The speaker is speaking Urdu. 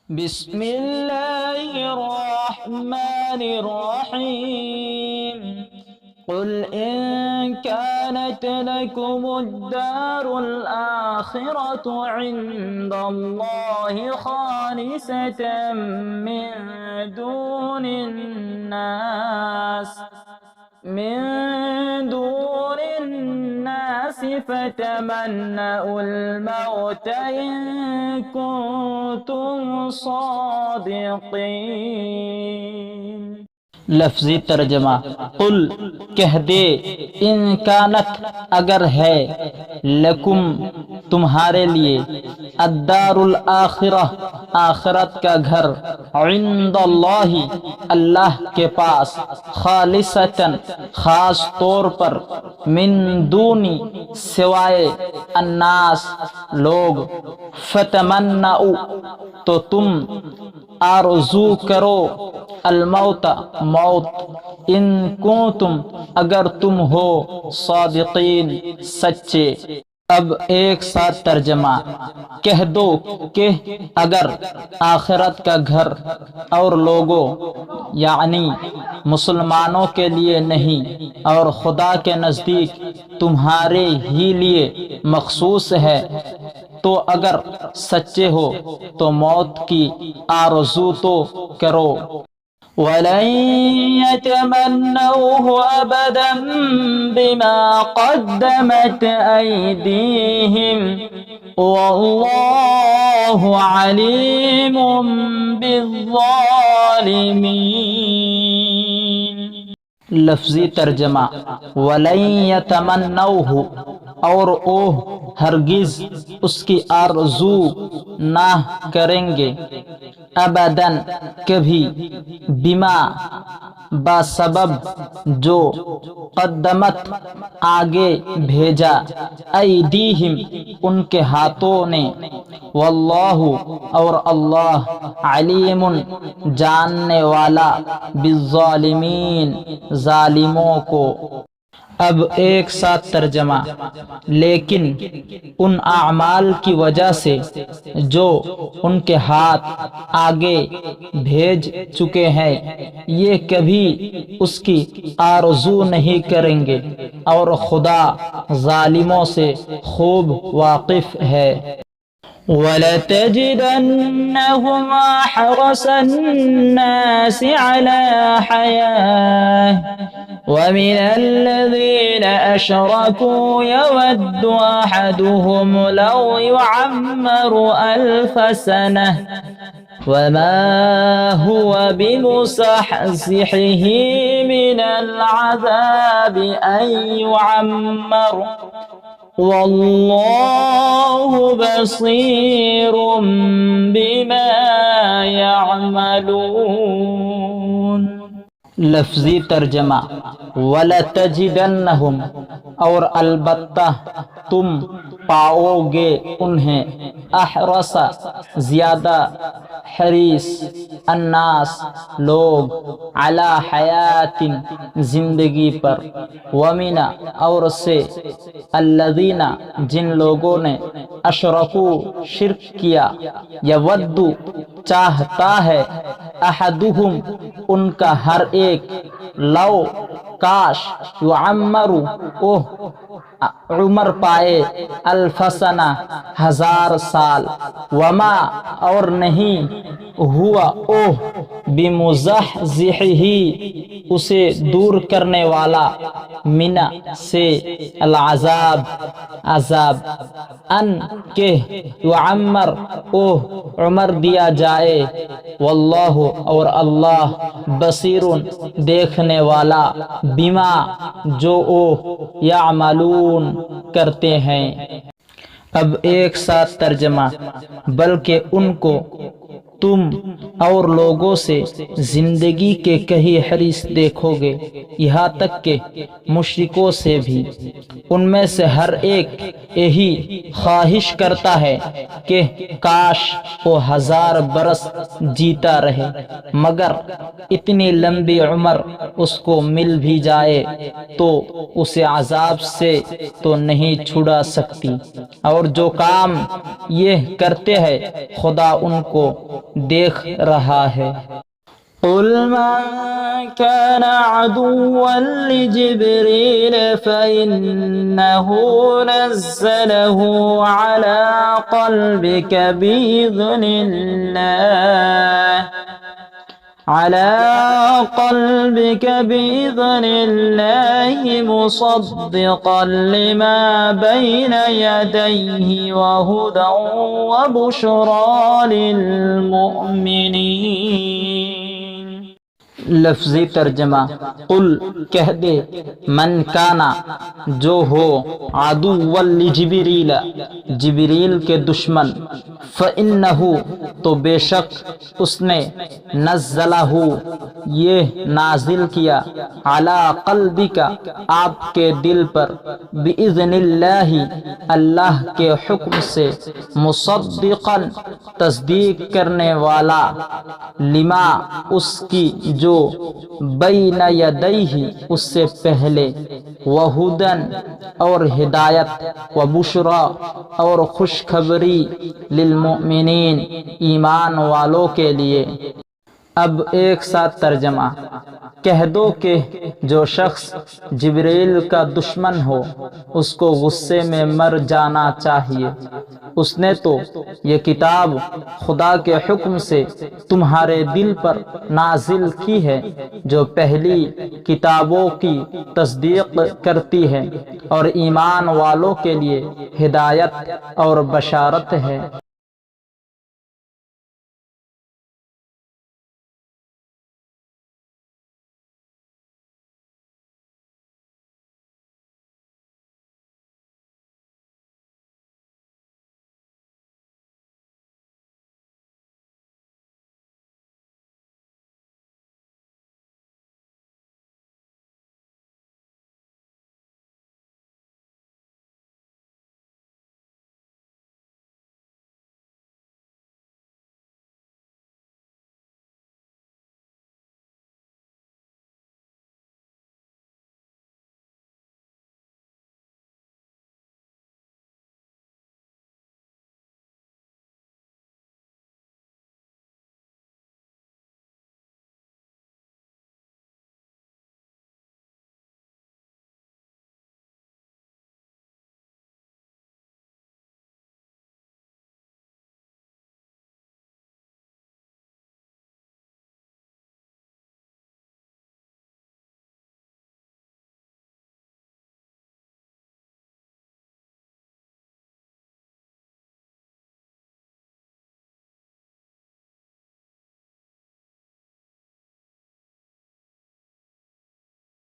بسم الله الرحمن الرحيم قل إن كانت لكم الدار الآخرة عند الله خالصة من دون الناس فتمنوا الموت إن كنتم صادقين۔ لفظی ترجمہ، قل کہہ دے، ان کانت اگر ہے، لکم تمہارے لیے، الدار الآخرہ آخرت کا گھر، عند اللہ اللہ کے پاس، خالصتاً خاص طور پر، من دونی سوائے، الناس لوگ، فتمنعوا تو تم آرزو کرو، الموت موت، ان کنتم اگر تم ہو، صادقین سچے۔ اب ایک ساتھ ترجمہ، کہہ دو کہ اگر آخرت کا گھر اور لوگوں یعنی مسلمانوں کے لیے نہیں اور خدا کے نزدیک تمہارے ہی لیے مخصوص ہے، تو اگر سچے ہو تو موت کی آرزو تو کرو۔ وَلَن يَتَمَنَّوْهُ أَبَدًا بِمَا قَدَّمَتْ أَيْدِيهِمْ وَاللَّهُ عَلِيمٌ بِالظَّالِمِينَ۔ لفظی ترجمہ، وَلَن يَتَمَنَّوْهُ اور وہ ہرگز اس کی آرزو نہ کریں گے، ابداً کبھی، بما بسبب جو، قدمت آگے بھیجا، ایدیہم ان کے ہاتھوں نے، واللہ اور اللہ، علیم جاننے والا، بالظالمین ظالموں کو۔ اب ایک ساتھ ترجمہ، لیکن ان اعمال کی وجہ سے جو ان کے ہاتھ آگے بھیج چکے ہیں، یہ کبھی اس کی آرزو نہیں کریں گے، اور خدا ظالموں سے خوب واقف ہے۔ وَلَتَجِدَنَّهُمْ أَحْرَصَ النَّاسِ عَلَى حَيَاةٍ وَمِنَ الَّذِينَ أَشْرَكُوا يَوَدُّ أَحَدُهُمْ لَوْ يُعَمَّرُ أَلْفَ سَنَةٍ وَمَا هُوَ بِمُزَحْزِحِهِ مِنَ الْعَذَابِ أَن يُعَمَّرَ وَاللَّهُ بَصِيرٌ بِمَا يَعْمَلُونَ۔ لفظی ترجمہ، وَلَتَجِدَنَّهُمْ اور البتہ تم پاؤ گے انہیں، احرص زیادہ، حریص، الناس لوگ، علی حیات زندگی پر، ومن اور سے، الذین جن لوگوں نے، اشرکو شرک کیا، یود چاہتا ہے، احدہم ان کا ہر ایک، لو کاش، یعمر وہ عمر پائے، الف سنہ 1000 سال، وما اور نہیں، ہوا اوہ، بمزحزحہ اسے دور کرنے والا، من سے، العذاب عذاب، ان کہ، یعمر اوہ عمر دیا جائے، واللہ اور اللہ، بصیر دیکھنے والا، بما جو وہ، یعملون کرتے ہیں۔ اب ایک ساتھ ترجمہ، بلکہ ان کو تم اور لوگوں سے زندگی کے کئی حریص دیکھو گے، یہاں تک کہ مشرکوں سے بھی، ان میں سے ہر ایک یہی خواہش کرتا ہے کہ کاش وہ 1000 برس جیتا رہے، مگر اتنی لمبی عمر اس کو مل بھی جائے تو اسے عذاب سے تو نہیں چھڑا سکتی، اور جو کام یہ کرتے ہیں خدا ان کو دیکھ رہا ہے۔ قل من كان عدوا لجبريل فإنه نزله على قلبك بإذن الله مصدقا لما بين يديه وهدى وبشرى للمؤمنين۔ لفظی ترجمہ، قل کہہ دے، من کانا جو ہو، عدو لجبریل جبریل کے دشمن، فإنہ تو بے شک اس نے، نزلہ یہ نازل کیا، علی قلبک آپ کے دل پر، بإذن اللہ اللہ کے حکم سے، مصدقا تصدیق کرنے والا، لما اس کی جو بین یدیہ اس سے پہلے، وہدن اور ہدایت، وبشرا اور خوشخبری، للمؤمنین ایمان والوں کے لیے۔ اب ایک ساتھ ترجمہ، کہہ دو کہ جو شخص جبریل کا دشمن ہو اس کو غصے میں مر جانا چاہیے، اس نے تو یہ کتاب خدا کے حکم سے تمہارے دل پر نازل کی ہے جو پہلی کتابوں کی تصدیق کرتی ہے اور ایمان والوں کے لیے ہدایت اور بشارت ہے۔